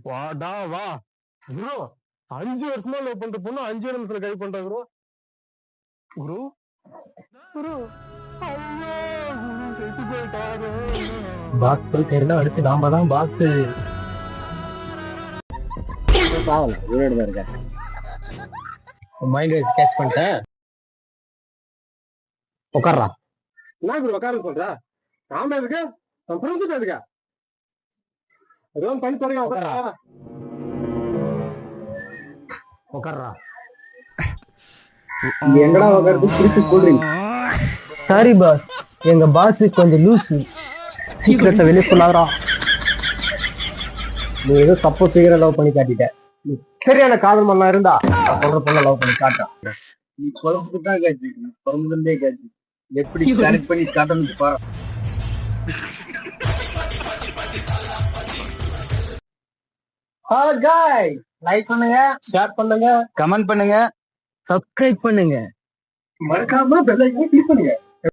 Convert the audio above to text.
வாடா வா ப்ரோ. 5 வருஷமா லவ் பண்ற பொண்ணு 5 நிமிஷத்துல கை பண்ற ப்ரோ. ப்ரோ ப்ரோ பாக்ஸ் போயிட்டா அடுத்து நாம தான் பாக்ஸ். பாவல உயிரோட தான் இருக்க. மைண்ட் கேட்ச் பண்ணிட்டேன். உட்கார்றா. என்ன ப்ரோ உட்கார சொல்ற? நாம எதுக்கு நம்ம ஃப்ரெண்ட்ஸ் எதுக்கு எதுவும் பண்ணி பாருங்க. உட்கார்றா உட்கார்றா. எங்கடா உட்கார்றது? திருப்பி கூல்ட்ரிங்க். சாரி பாஸ், எங்க பாஸ் கொஞ்சம் லூஸ். சீக்கிரத்தை வெளியே சொல்லாதடா. நீ ஏதோ தப்பு சீக்கிர லவ் பண்ணி காட்டிட்ட. சரியான காதல் மண்ணா இருந்தா சொல்ற பொண்ணை லவ் பண்ணி காட்டான். நீ குழம்புக்கு தான் காட்சி, குழம்புலேருந்தே காட்சி எப்படி கரெக்ட் பண்ணி காட்டணும் பாரு. ஹலோ காய், லைக் பண்ணுங்க, ஷேர் பண்ணுங்க, கமெண்ட் பண்ணுங்க, சப்ஸ்கிரைப் பண்ணுங்க, மறக்காம பெல் ஐகானை கிளிக் பண்ணுங்க.